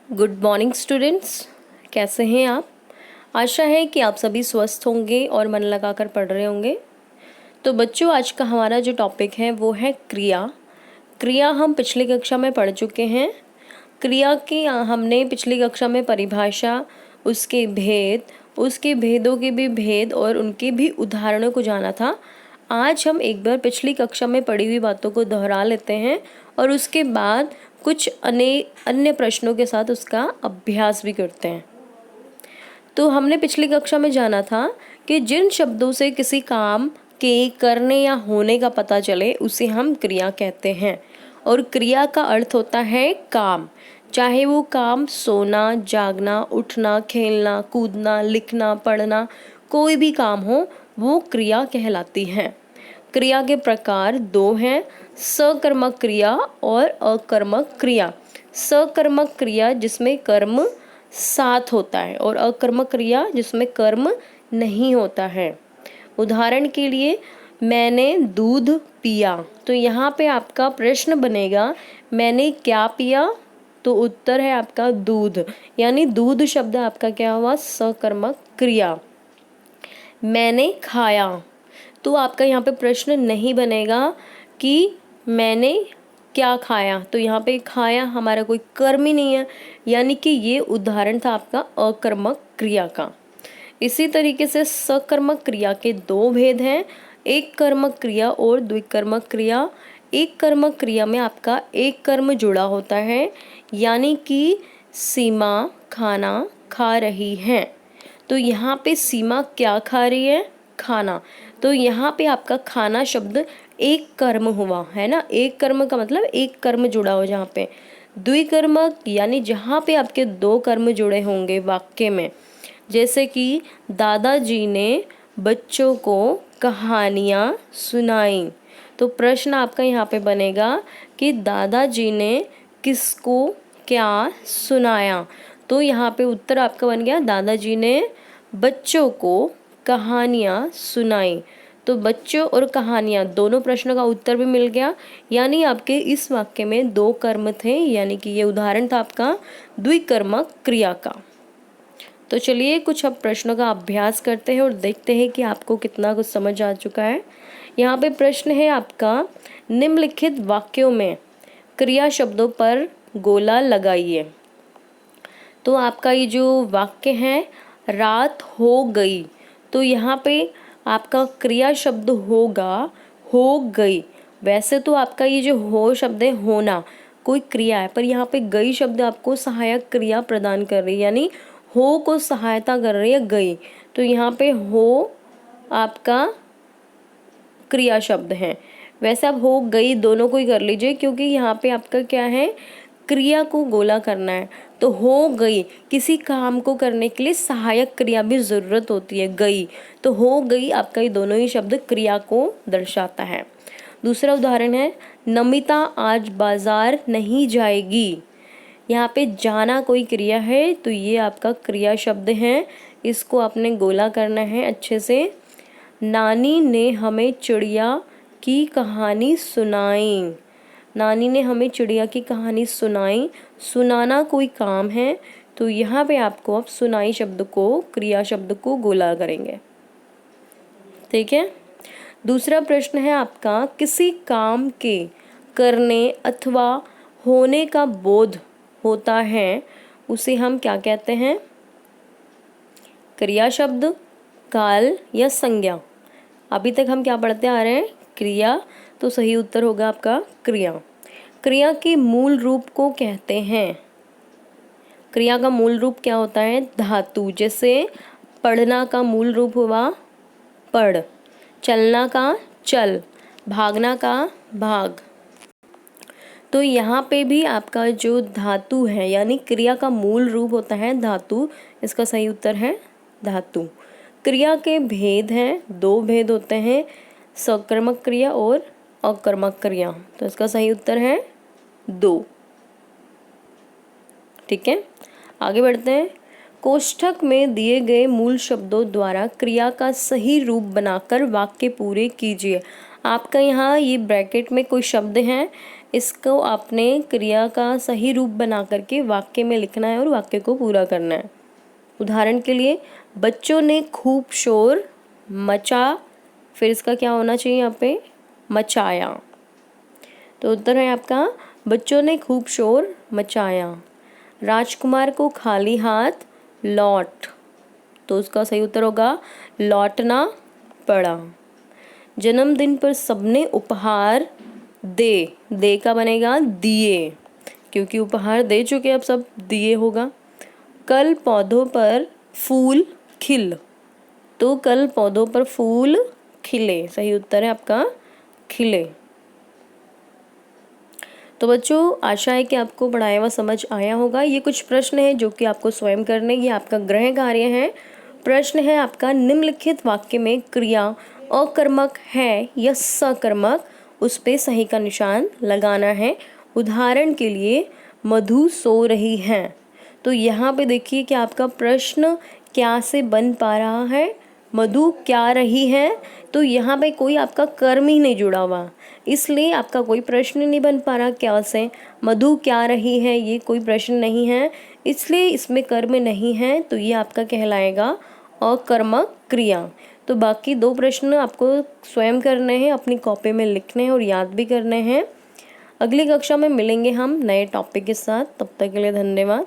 Good morning students, कैसे हैं आप। आशा है कि आप सभी स्वस्थ होंगे और मन लगाकर पढ़ रहे होंगे। तो बच्चों, आज का हमारा जो टॉपिक है वो है क्रिया। क्रिया हम पिछली कक्षा में पढ़ चुके हैं। क्रिया की हमने पिछली कक्षा में परिभाषा, उसके भेद, उसके भेदों के भी भेद और उनके भी उदाहरणों को जाना था। आज हम एक बार पिछली कक्षा में पढ़ी हुई बातों को दोहरा लेते हैं और उसके बाद कुछ अन्य प्रश्नों के साथ उसका अभ्यास भी करते हैं। तो हमने पिछली कक्षा में जाना था कि जिन शब्दों से किसी काम के करने या होने का पता चले उसे हम क्रिया कहते हैं। और क्रिया का अर्थ होता है काम, चाहे वो काम सोना, जागना, उठना, खेलना, कूदना, लिखना, पढ़ना, कोई भी काम हो, वो क्रिया कहलाती है। क्रिया के प्रकार दो हैं, सकर्मक क्रिया और अकर्मक क्रिया। सकर्मक क्रिया जिसमें कर्म साथ होता है और अकर्मक क्रिया जिसमें कर्म नहीं होता है। उदाहरण के लिए, मैंने दूध पिया, तो यहाँ पे आपका प्रश्न बनेगा मैंने क्या पिया, तो उत्तर है आपका दूध, यानी दूध शब्द आपका क्या हुआ, सकर्मक क्रिया। मैंने खाया, तो आपका यहाँ पे प्रश्न नहीं बनेगा कि मैंने क्या खाया, तो यहाँ पे खाया हमारा कोई कर्म ही नहीं है, यानी कि ये उदाहरण था आपका अकर्मक क्रिया का। इसी तरीके से सकर्मक क्रिया के दो भेद हैं, एक कर्मक क्रिया और द्विकर्मक क्रिया। एक कर्मक क्रिया में आपका एक कर्म जुड़ा होता है, यानी कि सीमा खाना खा रही है। तो यहाँ पे सीमा क्या खा रही है, खाना, तो यहाँ पे आपका खाना शब्द एक कर्म हुआ है ना। एक कर्म का मतलब एक कर्म जुड़ा हो। जहाँ पे द्विकर्मक यानी जहाँ पे आपके दो कर्म जुड़े होंगे वाक्य में, जैसे कि दादाजी ने बच्चों को कहानियाँ सुनाई, तो प्रश्न आपका यहाँ पे बनेगा कि दादाजी ने किसको क्या सुनाया, तो यहाँ पे उत्तर आपका बन गया दादाजी ने बच्चों को कहानियाँ सुनाई। तो बच्चों और कहानियाँ दोनों प्रश्नों का उत्तर भी मिल गया, यानी आपके इस वाक्य में दो कर्म थे, यानी कि ये उदाहरण था आपका द्विकर्मक क्रिया का। तो चलिए कुछ अब प्रश्नों का अभ्यास करते हैं और देखते हैं कि आपको कितना कुछ समझ आ चुका है। यहाँ पे प्रश्न है आपका, निम्नलिखित वाक्यों में क्रिया शब्दों पर गोला लगाइए। तो आपका ये जो वाक्य है, रात हो गई, तो यहाँ पे आपका क्रिया शब्द होगा हो गई। वैसे तो आपका ये जो हो शब्द है, होना कोई क्रिया है, पर यहाँ पे गई शब्द आपको सहायक क्रिया प्रदान कर रही है, यानी हो को सहायता कर रही है गई। तो यहाँ पे हो आपका क्रिया शब्द है। वैसे आप हो गई दोनों को ही कर लीजिए, क्योंकि यहाँ पे आपका क्या है, क्रिया को गोला करना है। तो हो गई, किसी काम को करने के लिए सहायक क्रिया भी ज़रूरत होती है, गई, तो हो गई आपका ये दोनों ही शब्द क्रिया को दर्शाता है। दूसरा उदाहरण है, नमिता आज बाजार नहीं जाएगी। यहाँ पे जाना कोई क्रिया है, तो ये आपका क्रिया शब्द है, इसको आपने गोला करना है अच्छे से। नानी ने हमें चिड़िया की कहानी सुनाई, नानी ने हमें चिड़िया की कहानी सुनाई, सुनाना कोई काम है, तो यहाँ पे आपको अब सुनाई शब्द को, क्रिया शब्द को गोला करेंगे। ठीक है। दूसरा प्रश्न है आपका, किसी काम के करने अथवा होने का बोध होता है, उसे हम क्या कहते हैं, क्रिया शब्द, काल या संज्ञा। अभी तक हम क्या पढ़ते आ रहे हैं, क्रिया, तो सही उत्तर होगा आपका क्रिया। क्रिया के मूल रूप को कहते हैं, क्रिया का मूल रूप क्या होता है, धातु। जैसे पढ़ना का मूल रूप हुआ पढ़, चलना का चल, भागना का भाग। तो यहाँ पे भी आपका जो धातु है, यानी क्रिया का मूल रूप होता है धातु, इसका सही उत्तर है धातु। क्रिया के भेद हैं, दो भेद होते हैं, सकर्मक क्रिया और अकर्मक क्रिया, तो इसका सही उत्तर है दो। ठीक है, आगे बढ़ते हैं। कोष्ठक में दिए गए मूल शब्दों द्वारा क्रिया का सही रूप बनाकर वाक्य पूरे कीजिए। आपका यहाँ ये ब्रैकेट में कोई शब्द हैं, इसको आपने क्रिया का सही रूप बना करके वाक्य में लिखना है और वाक्य को पूरा करना है। उदाहरण के लिए, बच्चों ने खूब शोर मचा, फिर इसका क्या होना चाहिए यहाँ पे, मचाया। तो उत्तर है आपका बच्चों ने खूब शोर मचाया। राजकुमार को खाली हाथ लौट, तो उसका सही उत्तर होगा लौटना पड़ा। जन्मदिन पर सबने उपहार दे का बनेगा दिए, क्योंकि उपहार दे चुके अब सब दिए होगा। कल पौधों पर फूल खिल, तो कल पौधों पर फूल खिले, सही उत्तर है आपका खिले। तो बच्चों, आशा है कि आपको पढ़ाया हुआ समझ आया होगा। ये कुछ प्रश्न हैं जो कि आपको स्वयं करने, ये आपका गृह कार्य है। प्रश्न है आपका, निम्नलिखित वाक्य में क्रिया अकर्मक है या सकर्मक, उस पे सही का निशान लगाना है। उदाहरण के लिए, मधु सो रही है, तो यहाँ पे देखिए कि आपका प्रश्न क्या से बन पा रहा है, मधु क्या रही है, तो यहाँ पे कोई आपका कर्म ही नहीं जुड़ा हुआ, इसलिए आपका कोई प्रश्न नहीं बन पा रहा। क्या से मधु क्या रही है, ये कोई प्रश्न नहीं है, इसलिए इसमें कर्म नहीं है, तो ये आपका कहलाएगा अकर्मक क्रिया। तो बाकी दो प्रश्न आपको स्वयं करने हैं, अपनी कॉपी में लिखने हैं और याद भी करने हैं। अगली कक्षा में मिलेंगे हम नए टॉपिक के साथ, तब तक के लिए धन्यवाद।